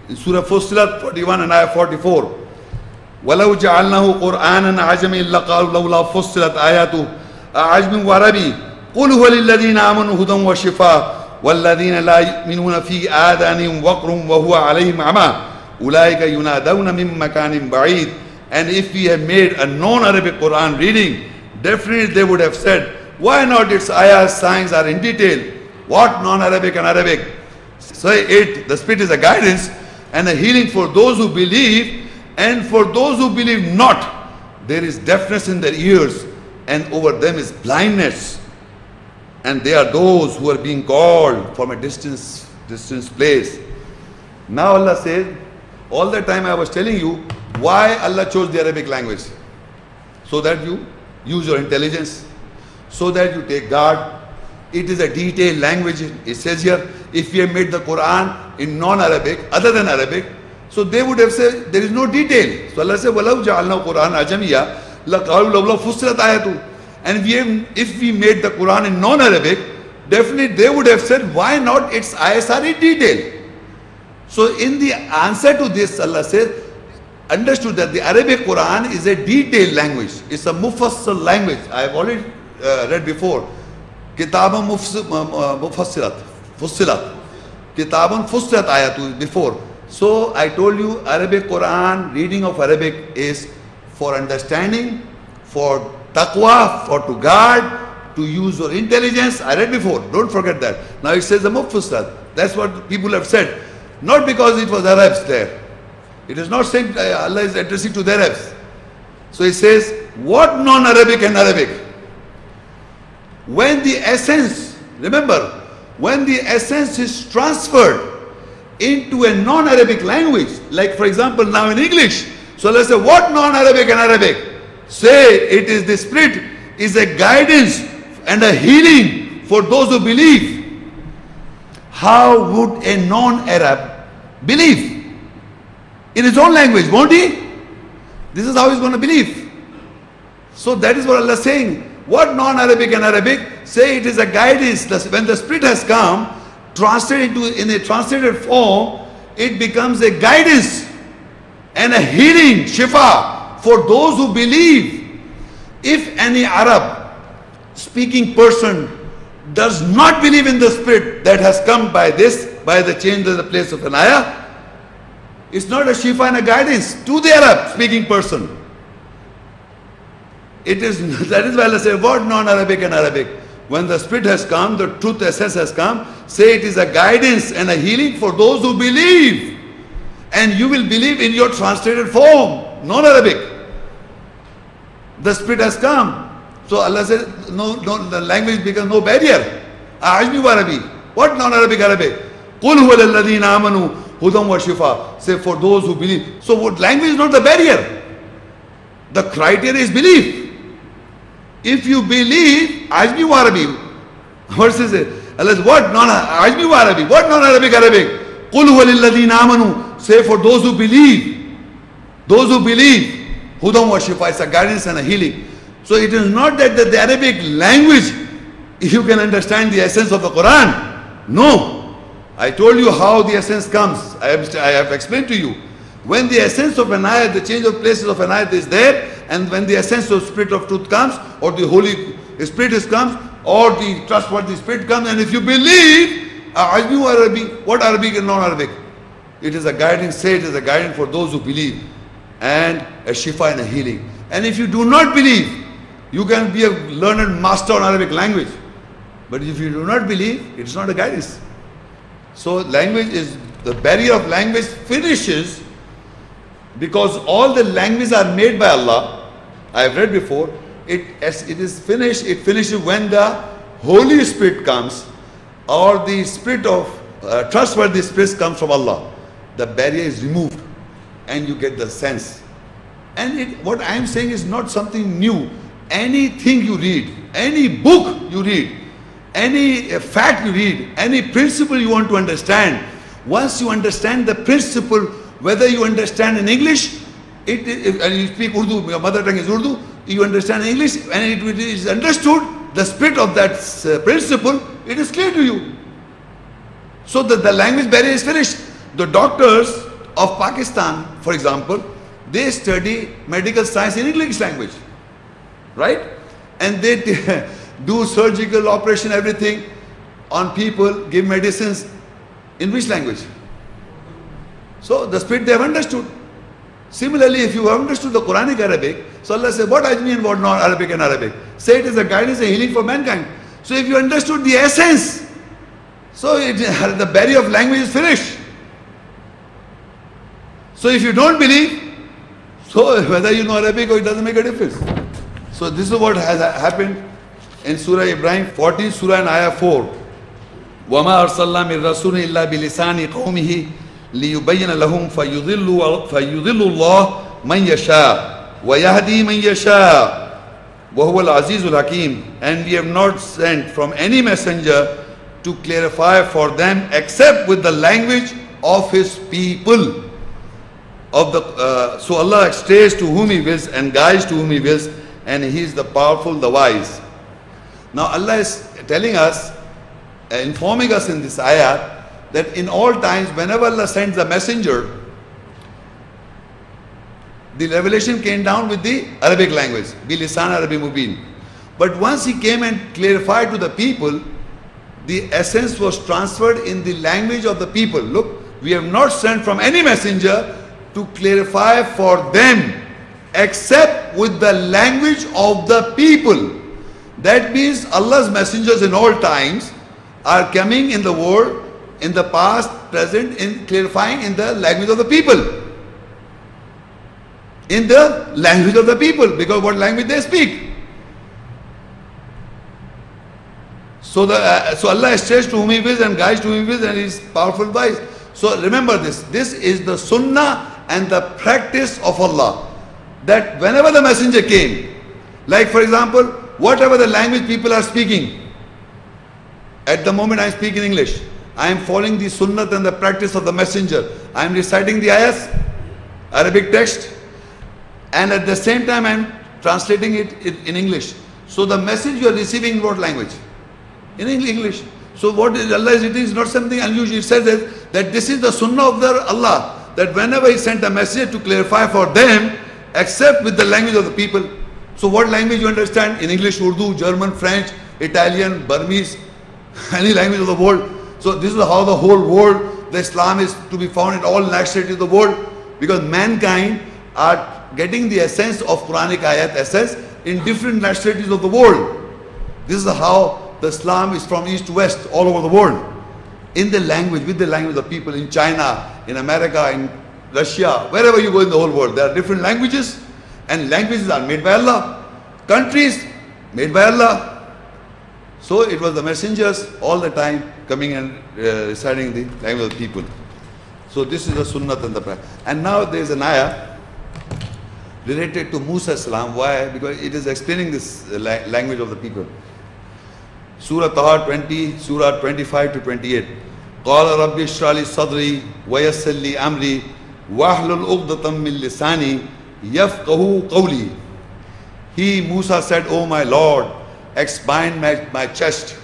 In Surah Fussilat 41 and Ayah 44. وَلَوْ جَعَلْنَاهُ قُرْآنًا عَجَمِيًّا لَقَالُوا لَوْلَا فُصِّلَتْ آيَاتُهُ أَعْجَمِيٌّ وَعَرَبِيٌّ قُلْ هُوَ لِلَّذِينَ آمَنُوا هُدًى وَشِفَاءٌ وَالَّذِينَ لَا يُؤْمِنُونَ فِي آذَانِهِمْ وَقْرٌ وَهُوَ عَلَيْهِمْ عَمًى أُولَٰئِكَ يُنَادَوْنَ مِن مَّكَانٍ بَعِيدٍ. And if we have made a non-Arabic Quran reading, definitely they would have said, why not its ayahs, signs are in detail? What non-Arabic and Arabic? Say it, the Spirit is a guidance and a healing for those who believe, and for those who believe not, there is deafness in their ears, and over them is blindness. And they are those who are being called from a distance place. Now Allah says, all the time I was telling you why Allah chose the Arabic language. So that you use your intelligence, so that you take guard. It is a detailed language. It says here, if we have made the Quran in non-Arabic, other than Arabic, so they would have said there is no detail. So Allah said, وَلَوْ جَعَلْنَا قُرْآنًا عَجَمِيًّا لَقَالُوا لَوْلَا فُصِّلَتْ آيَاتُهُ. And if we made the Quran in non-Arabic, definitely they would have said, why not its ayahs are in detail? So in the answer to this, Allah says, understood that the Arabic Quran is a detailed language. It's a mufassal language. I have already read before. Kitabun mufassilat, fussilat. Kitabun fussilat ayatu before. So I told you Arabic Quran, reading of Arabic is for understanding, for taqwa, for to guard, to use your intelligence. I read before, don't forget that. Now it says the mufassilat. That's what people have said. Not because it was Arabs there. It is not saying Allah is addressing to the Arabs. So it says, what non-Arabic and Arabic? When the essence, remember, when the essence is transferred into a non-Arabic language, like for example now in English, so let's say what non-Arabic and Arabic? Say it is the Spirit is a guidance and a healing for those who believe. How would a non-Arab believe? In his own language, won't he? This is how he's going to believe. So that is what Allah is saying. What non-Arabic and Arabic? Say it is a guidance. When the Spirit has come, translated in a translated form, it becomes a guidance and a healing, shifa, for those who believe. If any Arab speaking person does not believe in the Spirit that has come by this, by the change of the place of an ayah, it's not a shifa and a guidance to the Arab speaking person. It is, that is why Allah says, what non-Arabic and Arabic? When the Spirit has come, the truth essence has come, say it is a guidance and a healing for those who believe. And you will believe in your translated form, non-Arabic. The Spirit has come. So Allah said, no, the language becomes no barrier. Ajmi wa Arabi. What non-Arabic Arabic? Qul huwa lilladhina amanu hudam wa shifa. Say for those who believe. So what language is not the barrier. The criteria is belief. If you believe, Ajmi wa Arabi. What is it? Allah says, what Ajmi wa Arabi? What non-Arabic Arabic? Qul huwa lilladhina amanu. Say for those who believe. Those who believe. Hudam wa shifa. It's a guidance and a healing. So it is not that the Arabic language, you can understand the essence of the Quran. No. I told you how the essence comes. I have explained to you. When the essence of an ayat, the change of places of an ayat is there, and when the essence of Spirit of truth comes, or the Holy Spirit comes, or the trustworthy Spirit comes, and if you believe, Ajmi wa Arabi, what Arabic and non-Arabic? It is a guidance, say it is a guidance for those who believe, and a shifa and a healing. And if you do not believe, you can be a learned master on Arabic language. But if you do not believe, it's not a guidance. So language is, the barrier of language finishes because all the languages are made by Allah. I have read before, it is finished, it finishes when the Holy Spirit comes, or the Spirit of trustworthy Spirit comes from Allah. The barrier is removed and you get the sense. And what I am saying is not something new. Anything you read, any book you read, any fact you read, any principle you want to understand, once you understand the principle, whether you understand in English, and you speak Urdu, your mother tongue is Urdu, you understand English, and it is understood, the spirit of that principle, it is clear to you. So the language barrier is finished. The doctors of Pakistan, for example, they study medical science in English language, right? And they do surgical operation, everything on people, give medicines in which language? So the spirit they have understood. Similarly, if you have understood the Quranic Arabic, so Allah says, what Ajmi and what non-Arabic and Arabic? Say it is a guidance and healing for mankind. So if you understood the essence, so the barrier of language is finished. So if you don't believe, so whether you know Arabic or it doesn't make a difference. So this is what has happened in Surah Ibrahim 14, Surah and Ayah 4. وَمَا أَرْسَلْنَا مِن رَسُولٍ إِلَّا بِلِسَانِ قَوْمِهِ لِيُبَيِّنَ لَهُمْ فَيُضِلُّ اللَّهُ مَنْ يَشَاءُ وَيَهْدِي مَنْ يَشَاءُ وَهُوَ الْعَزِيزُ الْحَكِيمُ. And we have not sent from any messenger to clarify for them except with the language of his people. So Allah strays to whom he wills and guides to whom he wills, and he is the powerful, the wise. Now Allah is telling us, informing us in this ayah, that in all times, whenever Allah sends a messenger, the revelation came down with the Arabic language, Bilisan Arabi Mubin. But once he came and clarified to the people, the essence was transferred in the language of the people. Look, we have not sent from any messenger to clarify for them except with the language of the people. That means Allah's messengers in all times are coming in the world, in the past, present, in clarifying in the language of the people. In the language of the people, because what language they speak. So Allah strays to whom he wills and guides to whom he wills, and he is powerful wise. So remember this. This is the sunnah and the practice of Allah. That whenever the messenger came, like for example, whatever the language people are speaking, at the moment I speak in English, I am following the sunnah and the practice of the messenger. I am reciting the ayahs, Arabic text, and at the same time I am translating it in English. So the message you are receiving in what language? In English. So what Allah is writing is not something unusual. It says that this is the sunnah of Allah, that whenever he sent a message to clarify for them, except with the language of the people. So what language you understand? In English, Urdu, German, French, Italian, Burmese, any language of the world. So this is how the whole world, the Islam is to be found in all nationalities of the world, because mankind are getting the essence of Quranic ayat essence in different nationalities of the world. This is how the Islam is from east to west all over the world. In the language, with the language of the people in China, in America, in Russia, wherever you go in the whole world, there are different languages, and languages are made by Allah. Countries made by Allah. So it was the messengers all the time coming and reciting the language of the people. So this is the sunnah and the practice. And now there is an ayah related to Musa Salam. Why? Because it is explaining this language of the people. Surah Taha 20, Surah 25 to 28. قال رب اشرح لي صدري ويسر لي أمري واحلل عقدة من لساني يفقهوا قولي. He, Musa, said, O my Lord, expand my chest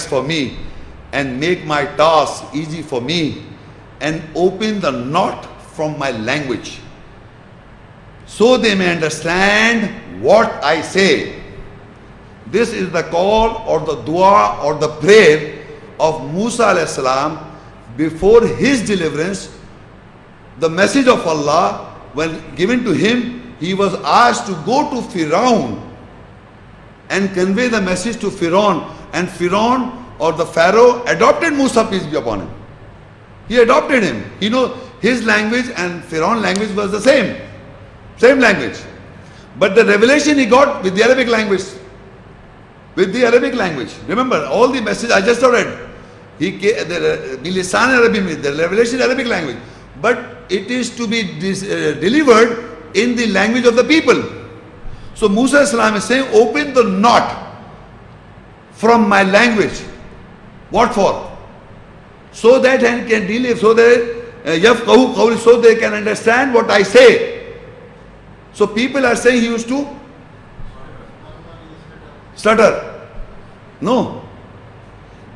for me, and make my task easy for me, and open the knot from my language, so they may understand what I say. This is the call or the dua or the prayer of Musa alayhi salam before his deliverance. The message of Allah, when given to him, he was asked to go to Firaun and convey the message to Firaun. And Firaun, or the Pharaoh, adopted Musa, peace be upon him. He adopted him. You know, his language and Firaun language was the same language. But the revelation he got with the Arabic language. With the Arabic language. Remember, all the messages I just read, the Lisan Arabic, the revelation Arabic language. But it is to be delivered in the language of the people. So Musa is saying, open the knot from my language. What for? So that I can deliver, so that so they can understand what I say. So people are saying he used to stutter. No.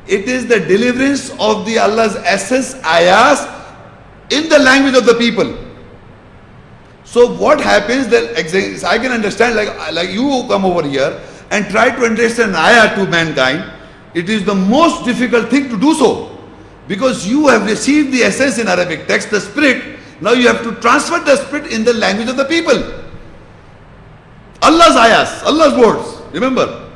It is the deliverance of the Allah's essence, ayahs, in the language of the people. So what happens that I can understand, like you who come over here and try to understand ayah to mankind, it is the most difficult thing to do so. Because you have received the essence in Arabic text, the spirit. Now you have to transfer the spirit in the language of the people. Allah's ayahs, Allah's words. Remember,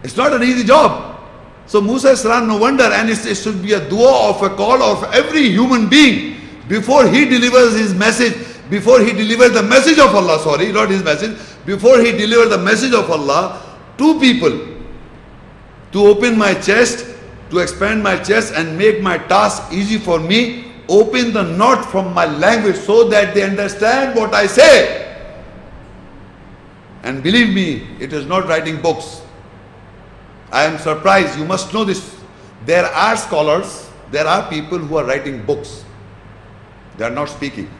it's not an easy job. So Musa salam, no wonder, and it should be a dua of a call of every human being before he delivers his message, before he delivers the message of Allah, sorry, not his message, before he delivers the message of Allah to people, to open my chest, to expand my chest and make my task easy for me, open the knot from my language so that they understand what I say. And believe me, it is not writing books. I am surprised, you must know this. There are scholars, there are people who are writing books. They are not speaking.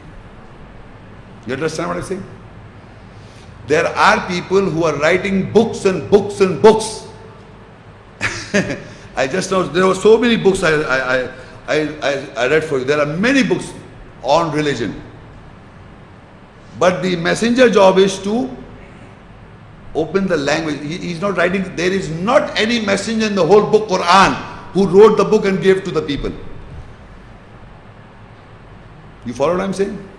You understand what I am saying? There are people who are writing books and books and books. I just know there were so many books I read for you. There are many books on religion. But the messenger job is to open the language. He is not writing. There is not any messenger in the whole book Quran who wrote the book and gave to the people. You follow what I am saying?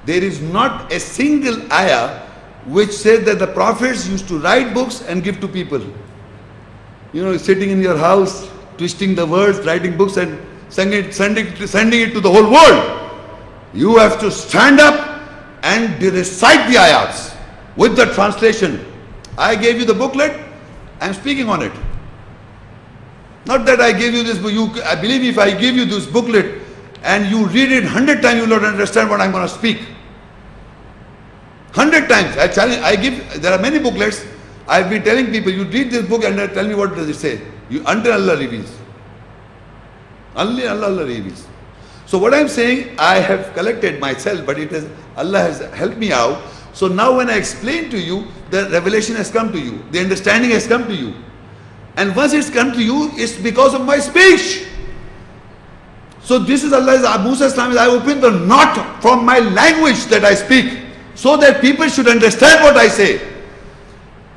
There is not a single ayah which says that the prophets used to write books and give to people. You know, sitting in your house, twisting the words, writing books and sending it to the whole world. You have to stand up and recite the ayats with the translation. I gave you the booklet, I am speaking on it. Not that I gave you this book. I believe if I give you this booklet and you read it 100 times, you will not understand what I am going to speak. 100 times. There are many booklets. I have been telling people, you read this book and tell me what does it say. Until Allah reveals. Only Allah reveals. So what I am saying, I have collected myself, but Allah has helped me out. So now when I explain to you, the revelation has come to you. The understanding has come to you. And once it's come to you, it's because of my speech. So this is Allah's, Musa Islam is, I open the knot from my language that I speak, so that people should understand what I say.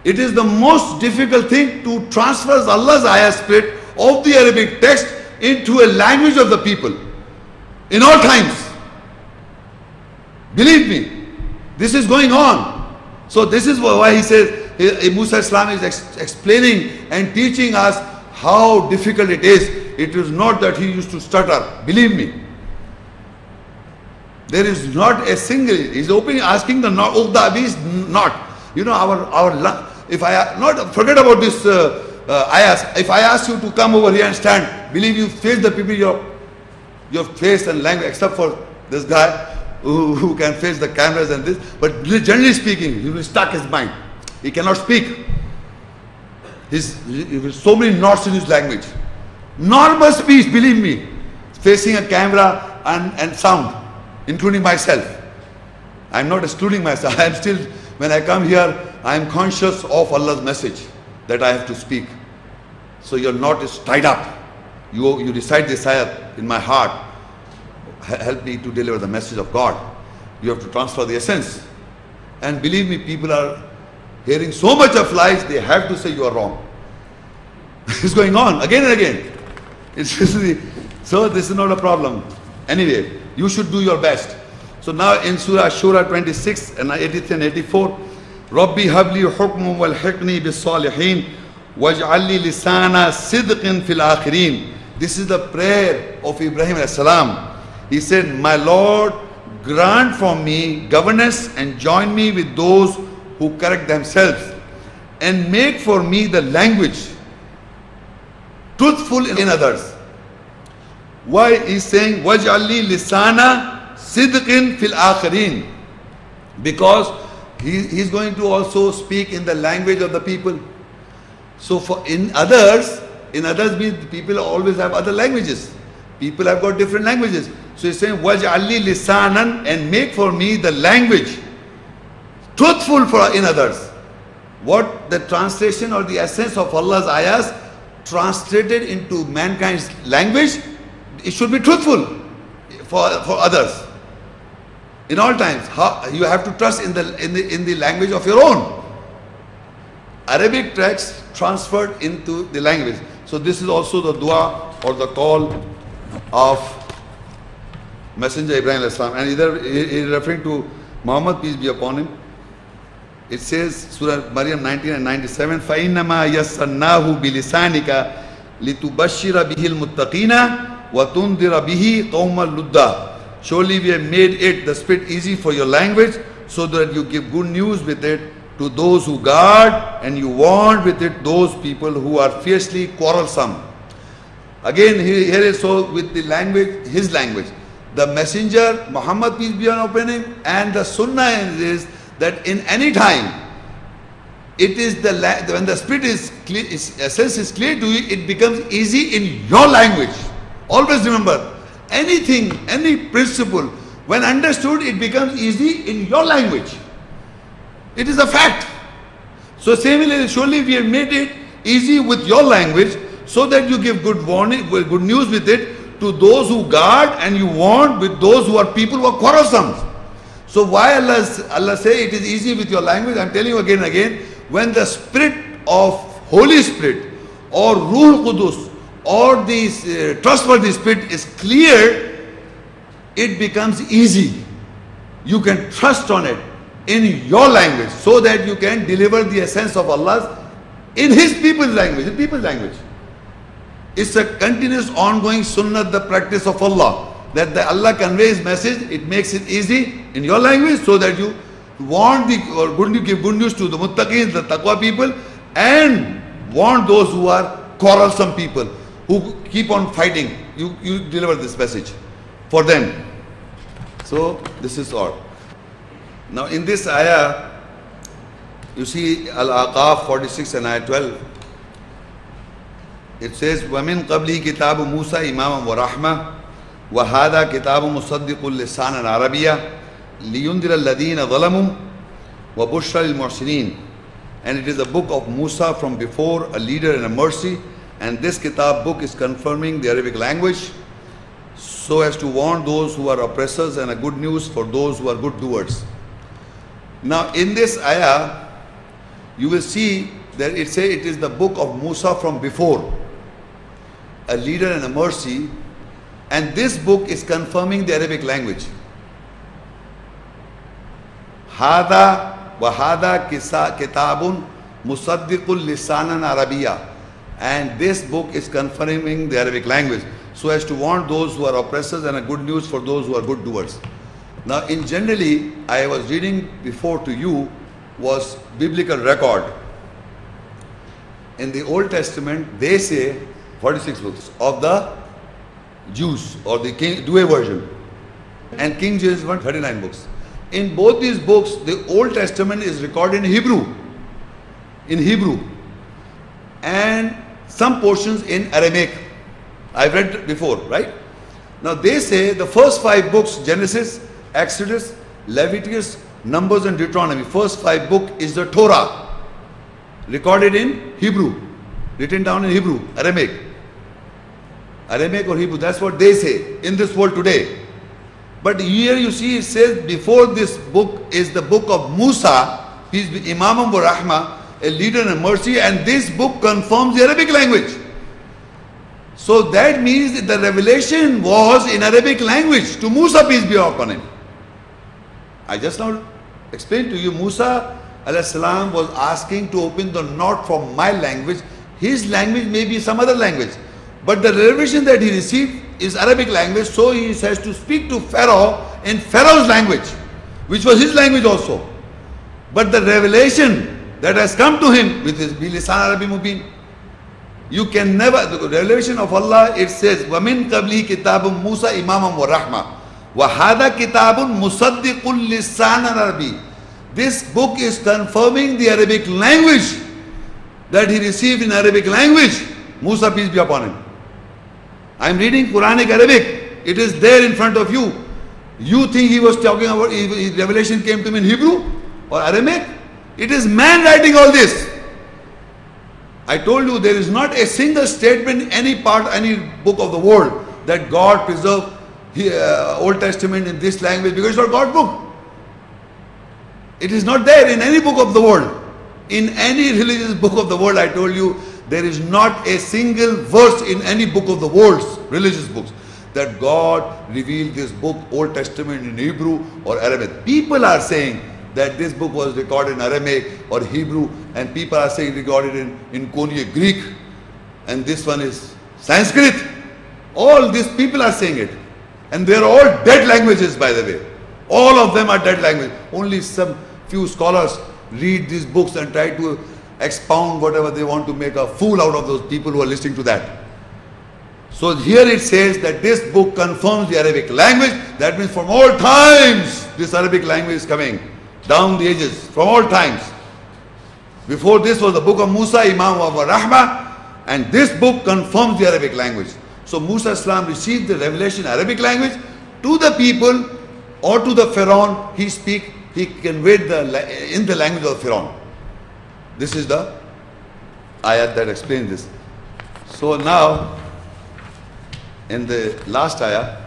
It is the most difficult thing to transfer Allah's ayah spirit of the Arabic text into a language of the people. In all times. Believe me, this is going on. So this is why he says, Musa Islam is explaining and teaching us how difficult it is. It is not that he used to stutter. Believe me. There is not a single, he's opening, asking the not. You know, if I not forget about this ayahs. If I ask you to come over here and stand, believe you face the people, your face and language, except for this guy who can face the cameras and this. But generally speaking, he will stuck his mind. He cannot speak. He will so many knots in his language. Normal speech, believe me, facing a camera and sound, including myself. I am not excluding myself. I am still, when I come here, I am conscious of Allah's message that I have to speak. So your knot is tied up. You recite this ayat in my heart. Help me to deliver the message of God. You have to transfer the essence. And believe me, people are hearing so much of lies, they have to say you are wrong. It's going on again and again. So this is not a problem. Anyway, you should do your best. So now in Surah Shura 26 and 83 and 84, Rabbi habli hukmun wal hiqni bis salihin waj'alli lisana sidqin fil akhirin. This is the prayer of Ibrahim alayhi salam. He said, my Lord, grant for me governance and join me with those who correct themselves and make for me the language truthful in others. Why he's saying waj'alli lisana sidqin fil akhirin? Because he's going to also speak in the language of the people. So for in others means people always have other languages. People have got different languages. So he's saying waj'alli lisanan, and make for me the language truthful in others. What the translation or the essence of Allah's ayahs translated into mankind's language, it should be truthful for others. In all times, you have to trust in the language of your own. Arabic text transferred into the language. So this is also the dua or the call of Messenger Ibrahim alayhi salam. And either he is referring to Muhammad, peace be upon him. It says, Surah Maryam 19 and 97, فَإِنَّمَا يَسَّرْنَاهُ بِلِسَانِكَ لِتُبَشِّرَ بِهِ الْمُتَّقِينَ وَتُنْذِرَ بِهِ قَوْمَ اللُّدَّةِ. Surely we have made it, the Spirit, easy for your language, so that you give good news with it to those who guard, and you warn with it those people who are fiercely quarrelsome. Again, here is so with the language, his language. The Messenger, Muhammad, peace be upon him, and the Sunnah is that in any time, it is when the Spirit is clear, essence is clear to you, it becomes easy in your language. Always remember, anything, any principle, when understood, it becomes easy in your language. It is a fact. So similarly, surely we have made it easy with your language, so that you give good warning, good news with it to those who guard, and you warn with those who are people who are quarrelsome. So why Allah say it is easy with your language? I am telling you again and again, when the Spirit of Holy Spirit or Ruh Qudus or the trustworthy Spirit is clear, it becomes easy. You can trust on it in your language, so that you can deliver the essence of Allah's in His people's language, in people's language. It's a continuous ongoing sunnah, the practice of Allah, that Allah conveys message, it makes it easy in your language, so that you want you give good news to the muttaqin, the taqwa people, and warn those who are quarrelsome people, who keep on fighting. You deliver this message for them. So this is all. Now in this ayah, you see Al-Aqaf 46 and ayah 12. It says, وَمِن قَبْلِهِ كِتَابُ مُوسَى إِمَامًا وَرَحْمَةً وَهَذَا كِتَابٌ مُصَدِّقٌ لِسَانًا عَرَبِيًّا لِيُنْذِرَ الَّذِينَ ظَلَمُوا وَبُشْرَى لِلْمُحْسِنِينَ. And it is a book of Musa from before, a leader and a mercy. And this kitab book is confirming the Arabic language, so as to warn those who are oppressors, and a good news for those who are good doers. Now in this ayah, you will see that it says it is the book of Musa from before, a leader and a mercy, and this book is confirming the Arabic language. Hada wa hada kitabun musaddiqul lisanan Arabiyya. And this book is confirming the Arabic language, so as to warn those who are oppressors, and a good news for those who are good doers. Now in generally, I was reading before to you was biblical record. In the Old Testament, they say 46 books of the Jews, or the Dewey version, and King James Version 39 books. In both these books, the Old Testament is recorded in Hebrew, and some portions in Aramaic. I've read before, right? Now they say the first 5 books, Genesis, Exodus, Leviticus, Numbers and Deuteronomy, first 5 books is the Torah, recorded in Hebrew, written down in Hebrew, Aramaic or Hebrew, that's what they say in this world today. But here you see it says before this book is the book of Musa, he is Imam wa Rahma, a leader and mercy, and this book confirms the Arabic language. So that means that the revelation was in Arabic language to Musa, peace be upon him. I just now explained to you, Musa alayhi salam was asking to open the knot from my language. His language may be some other language, but the revelation that he received is Arabic language, so he has to speak to Pharaoh in Pharaoh's language, which was his language also. But the revelation that has come to him with his bilisan Arabi mubin, you can never, the revelation of Allah, it says, وَمِن قَبْلِهِ كِتَابٌ مُوسَى إِمَامًا وَرَحْمَةً وَهَذَا كِتَابٌ مُصَدِّقٌ لِسَانًا عَرَبِيًّا. This book is confirming the Arabic language that he received in Arabic language. Musa, peace be upon him. I am reading Quranic Arabic. It is there in front of you. You think he was talking about, his revelation came to him in Hebrew or Aramaic? It is man writing all this. I told you there is not a single statement in any part, any book of the world that God preserved Old Testament in this language because it's not God's book. It is not there in any book of the world. In any religious book of the world, I told you, there is not a single verse in any book of the world's religious books that God revealed this book, Old Testament, in Hebrew or Arabic. People are saying that this book was recorded in Aramaic or Hebrew, and people are saying recorded in Koine Greek, and this one is Sanskrit. All these people are saying it. And they are all dead languages, by the way. All of them are dead languages. Only some few scholars read these books and try to expound whatever they want to make a fool out of those people who are listening to that. So here it says that this book confirms the Arabic language. That means from all times this Arabic language is coming down the ages, from all times. Before this was the book of Musa, Imam of Rahmah, and this book confirms the Arabic language. So Musa Islam received the revelation Arabic language to the people or to the Pharaoh. He conveyed in the language of Pharaoh. This is the ayat that explains this. So now, in the last ayah,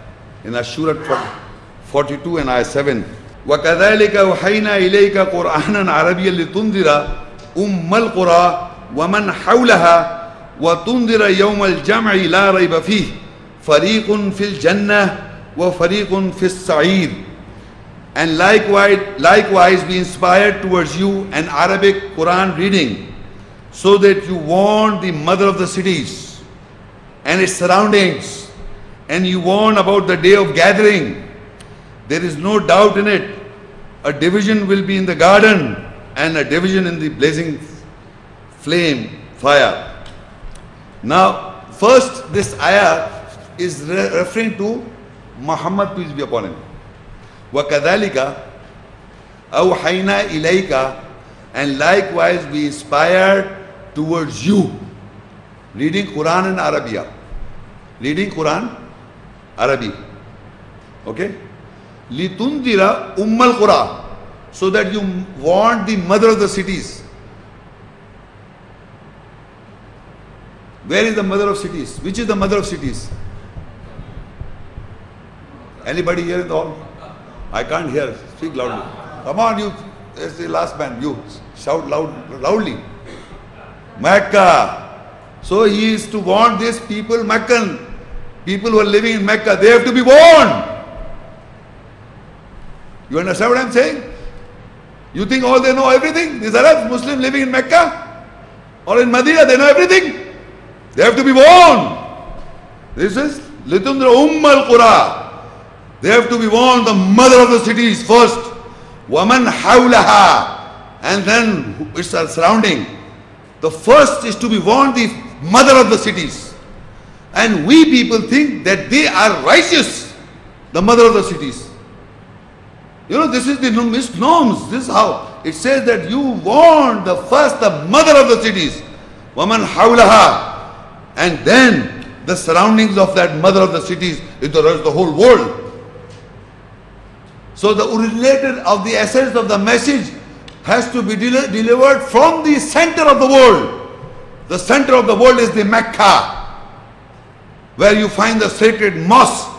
in Ashura 42 and ayah 7, وَكَذَلِكَ وَحَيْنَا إِلَيْكَ قُرْآنًا عَرَبِيًّا لِتُنذِرَ أُمَّ الْقُرَى وَمَنْ حَوْلَهَا وَتُنذِرَ يَوْمَ الْجَمْعِ لَا رَيْبَ فِيهِ فَرِيقٌ فِي الْجَنَّةِ وَفَرِيقٌ فِي السَّعِيرِ. And likewise be inspired towards you an Arabic Quran reading, so that you warn the mother of the cities and its surroundings, and you warn about the day of gathering. There is no doubt in it. A division will be in the garden and a division in the blazing flame, fire. Now, first this ayah is referring to Muhammad, peace be upon him. وَكَذَلِكَ أَوْحَيْنَا إِلَيْكَ, and likewise be inspired towards you. Reading Quran in Arabia. Reading Quran Arabic. Okay? لِتُنْذِرَ أُمَّ الْقُرَى, so that you warn the mother of the cities. Where is the mother of cities? Which is the mother of cities? Anybody here in the hall? I can't hear. Speak loudly. Come on, you. It's the last man. You shout loudly. Mecca. So he is to warn these people, Meccan. People who are living in Mecca, they have to be warned. You understand what I'm saying? You think all they know everything? These Arabs, Muslims living in Mecca or in Medina, they know everything? They have to be warned. This is Litundra Ummal Qura. They have to be warned, the mother of the cities first. Waman hawlaha, and then its surrounding. The first is to be warned, the mother of the cities. And we people think that they are righteous, the mother of the cities. You know, this is the misnorms. This is how it says that you warn the first, the mother of the cities. Waman hawlaha. And then the surroundings of that mother of the cities is the whole world. So the originator of the essence of the message has to be delivered from the center of the world. The center of the world is the Mecca, where you find the sacred mosque,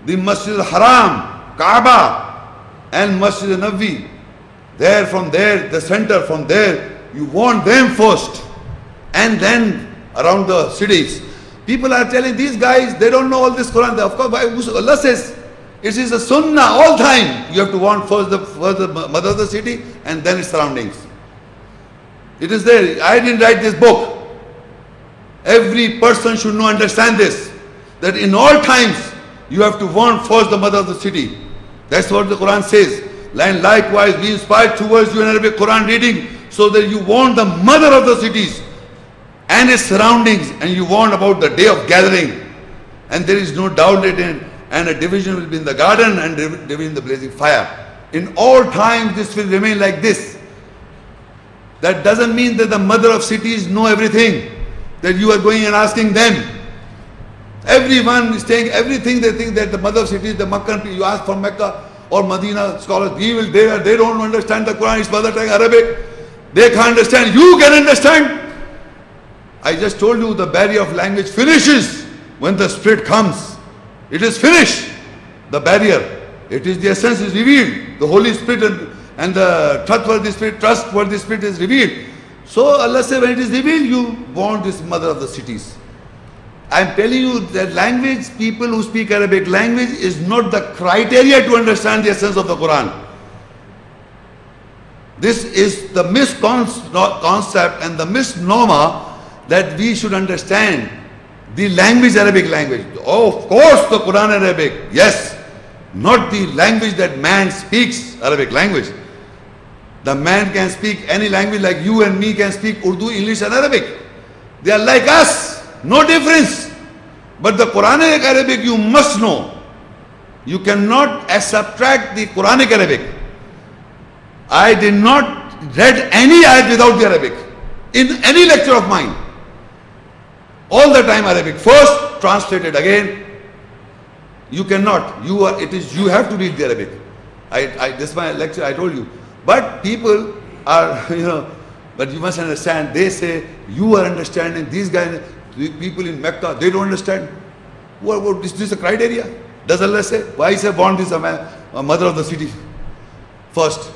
the Masjid al-Haram, Kaaba, and Masjid al-Nabi. There, from there, the center, from there, you warn them first, and then around the cities. People are telling these guys, they don't know all this Quran. Of course, Allah says, it is a sunnah all time. You have to warn first the mother of the city and then its surroundings. It is there. I didn't write this book. Every person should know, understand this, that in all times you have to warn first the mother of the city. That's what the Quran says. And likewise be inspired towards you in Arabic Quran reading, so that you warn the mother of the cities and its surroundings, and you warn about the day of gathering. And there is no doubt in it. And a division will be in the garden and division in the blazing fire. In all times this will remain like this. That doesn't mean that the mother of cities know everything, that you are going and asking them. Everyone is saying everything. They think that the mother of cities, the Meccan people, you ask from Mecca or Medina scholars, they don't understand the Quran, it's mother tongue Arabic. They can't understand. You can understand. I just told you the barrier of language finishes when the Spirit comes. It is finished. the barrier. It is the essence is revealed. The Holy Spirit and the trustworthy Spirit is revealed. So Allah says, when it is revealed, you want this mother of the cities. I am telling you that language, people who speak Arabic language is not the criteria to understand the essence of the Quran. This is the misconcept and the misnomer that we should understand the language, Arabic language. Oh, of course the Quran Arabic, yes. Not the language that man speaks, Arabic language. The man can speak any language like you and me can speak Urdu, English and Arabic. They are like us, no difference. But the Quranic Arabic you must know. You cannot subtract the Quranic Arabic. I did not read any ayat without the Arabic. In any lecture of mine. All the time Arabic. First, translated again. You cannot. You have to read the Arabic. This is my lecture, I told you. But people are, but you must understand, they say, you are understanding, these guys, the people in Mecca, they don't understand. Is this a criteria? Does Allah say? Why say born this a mother of the city? First,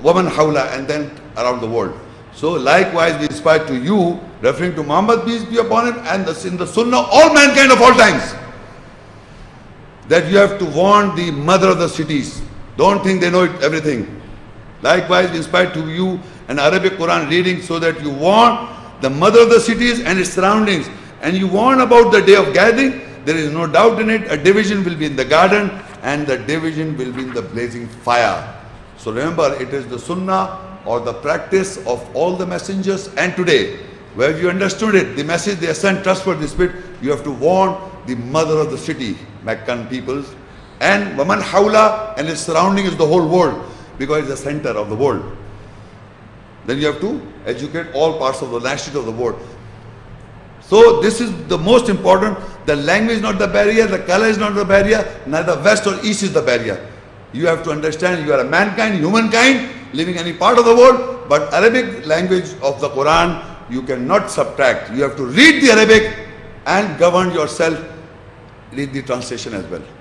woman hawla, and then around the world. So likewise we inspire to you, referring to Muhammad, peace be upon him, and in the Sunnah, all mankind of all times, that you have to warn the mother of the cities. Don't think they know everything. Likewise, we inspire to you an Arabic Quran reading so that you warn the mother of the cities and its surroundings. And you warn about the day of gathering. There is no doubt in it. A division will be in the garden and the division will be in the blazing fire. So remember, it is the Sunnah or the practice of all the messengers. And today, where you understood it, the message they sent, trustworthy Spirit, you have to warn the mother of the city, Meccan peoples, and Waman Hawla, and its surrounding is the whole world, because it's the center of the world. Then you have to educate all parts of the nationality of the world. So this is the most important. The language is not the barrier, the color is not the barrier, neither west or east is the barrier. You have to understand you are a mankind, humankind, living any part of the world, but Arabic language of the Quran, you cannot subtract. You have to read the Arabic and govern yourself, read the translation as well.